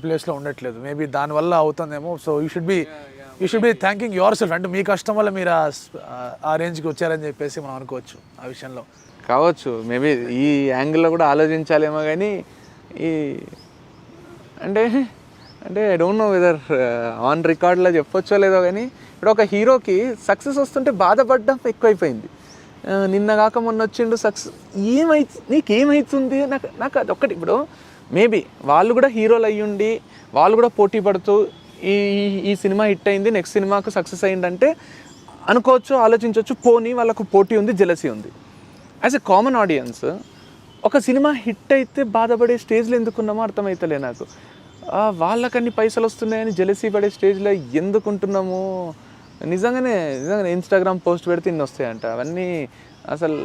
ప్లేస్లో ఉండట్లేదు, మేబీ దానివల్ల అవుతుందేమో. So you should be thanking your self, అంటే మీ కష్టం వల్ల మీరు ఆ రేంజ్కి వచ్చారని చెప్పేసి మనం అనుకోవచ్చు ఆ విషయంలో. కావచ్చు, మేబీ ఈ యాంగిల్లో కూడా ఆలోచించాలేమో. కానీ ఈ అంటే I don't know whether on రికార్డ్లో చెప్పొచ్చో లేదో, కానీ ఇప్పుడు ఒక హీరోకి సక్సెస్ వస్తుంటే బాధపడడం ఎక్కువైపోయింది. నిన్న కాక మొన్న వచ్చిండు సక్సెస్, నీకేమవుతుంది నాకు అదొక్కటి. ఇప్పుడు మేబీ వాళ్ళు కూడా హీరోలు అయ్యుండి వాళ్ళు కూడా పోటీ పడుతూ ఈ సినిమా హిట్ అయింది, నెక్స్ట్ సినిమాకు సక్సెస్ అయ్యిందంటే అనుకోవచ్చు, ఆలోచించవచ్చు, పోనీ వాళ్ళకు పోటీ ఉంది, జెలసీ ఉంది. యాజ్ ఎ కామన్ ఆడియన్స్ ఒక సినిమా హిట్ అయితే బాధపడే స్టేజ్లో ఎందుకున్నామో అర్థమవుతలే నాకు. వాళ్ళకన్ని పైసలు వస్తున్నాయని జెలసీ పడే స్టేజ్లో ఎందుకుంటున్నాము. నిజంగానే ఇన్స్టాగ్రామ్ పోస్ట్ పెడితే ఇన్ని వస్తాయంట. అవన్నీ అసలు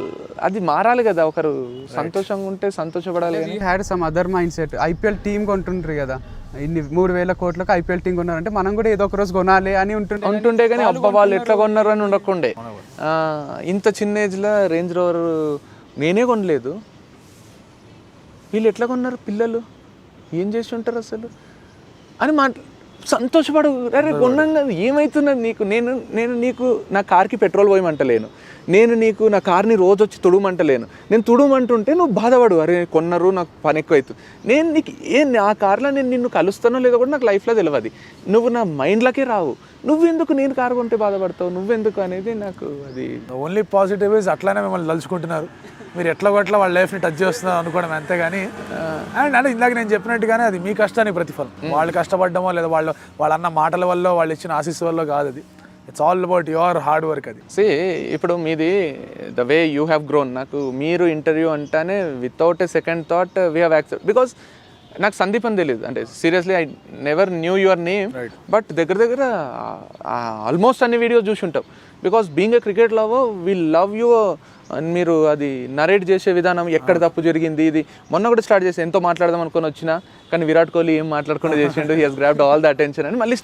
అది మారాలి కదా, ఒకరు సంతోషంగా ఉంటే సంతోషపడాలి. Had some other mind set. IPL team కొంటుంటారు కదా, ఇన్ని 3,000 కోట్లకు ఐపీఎల్ టీం కొన్నారంటే మనం కూడా ఏదో ఒక రోజు కొనాలి అని ఉంటుండే. కానీ అబ్బా వాళ్ళు ఎట్లా కొన్నారు అని ఉండకుండే. ఇంత చిన్న ఏజ్లో రేంజ్ రోవర్ నేనే కొనలేదు, వీళ్ళు ఎట్లా కొన్నారు, పిల్లలు ఏం చేసి ఉంటారు అసలు అని సంతోషపడు. అరే కొన్నాం కదా, ఏమవుతున్నది నీకు, నేను నీకు నా కార్కి పెట్రోల్ పోయమంటలేను, నేను నీకు నా కార్ని రోజు వచ్చి తుడమంటలేను. నేను తుడమంటుంటే నువ్వు బాధపడు, అరే కొన్నారు నాకు పని ఎక్కువ అవుతుంది. నేను నీకు ఆ కార్లో నేను నిన్ను కలుస్తానో లేదో కూడా నాకు లైఫ్లో తెలియదు, నువ్వు నా మైండ్లోకే రావు. నువ్వెందుకు నేను కారు కొంటే బాధపడతావు, నువ్వెందుకు అనేది నాకు అది ఓన్లీ పాజిటివ్ ఇస్ అట్లానే మిమ్మల్ని తలుచుకుంటున్నారు, మీరు ఎట్లా వాళ్ళ లైఫ్ని టచ్ చేస్తున్నారు అనుకోవడం అంతేగాని. అండ్ అంటే ఇందాక నేను చెప్పినట్టుగానే అది మీ కష్టానికి ప్రతిఫలం. వాళ్ళు కష్టపడ్డమో లేదా వాళ్ళు అన్న మాటల వల్ల, వాళ్ళు ఇచ్చిన ఆశీస్సు వల్ల కాదు అది. It's all about your hard work. అది ఇప్పుడు మీది the way you have grown. నాకు మీరు ఇంటర్వ్యూ అంటానే without a second thought we have accept. Because నాకు సందీప్ అని తెలియదు, అంటే seriously I never knew your name. But దగ్గర ఆల్మోస్ట్ అన్ని వీడియోస్ చూసి ఉంటాం. Because being a cricket lover we love you. మీరు అది నరేట్ చేసే విధానం, ఎక్కడ తప్పు జరిగింది, ఇది మొన్న కూడా స్టార్ట్ చేసి ఎంతో మాట్లాడదాం అనుకొని వచ్చినా కానీ విరాట్ కోహ్లీ ఏం మాట్లాడకుండా చేసిండు, he has grabbed all the attention అని మళ్ళీ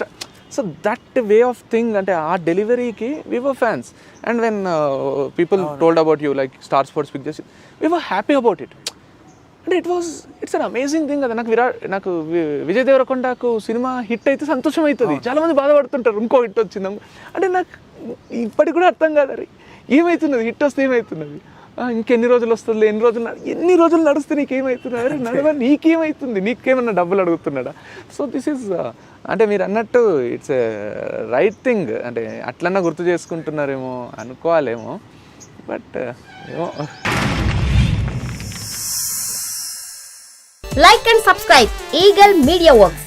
so that way of thing, అంటే ఆ డెలివరీకి we were fans. And when people told about you like Star Sports pick చేసి we were happy about it. అంటే ఇట్స్ అన్ అమేజింగ్ థింగ్ కదా. నాకు Vijay దేవరకొండకు cinema hit అయితే సంతోషం అవుతుంది, చాలామంది బాధపడుతుంటారు ఇంకో హిట్ వచ్చింది అంటే. నాకు ఇప్పటికి కూడా అర్థం కాదు, అరే ఏమవుతున్నది, హిట్ వస్తే ఏమవుతున్నది, ఇంకెన్ని రోజులు వస్తుంది, ఎన్ని రోజులు నడుస్తే నీకేమవుతున్నది, అరే నడవ నీకేమవుతుంది, నీకేమన్నా డబ్బులు అడుగుతున్నాడా. సో దిస్ ఈజ్ అంటే మీరు అన్నట్టు ఇట్స్ ఎ రైట్ థింగ్. అంటే అట్లన్నా గుర్తు చేసుకుంటున్నారేమో అనుకోవాలేమో, బట్ ఏమో. Like and subscribe Eagle Media Works.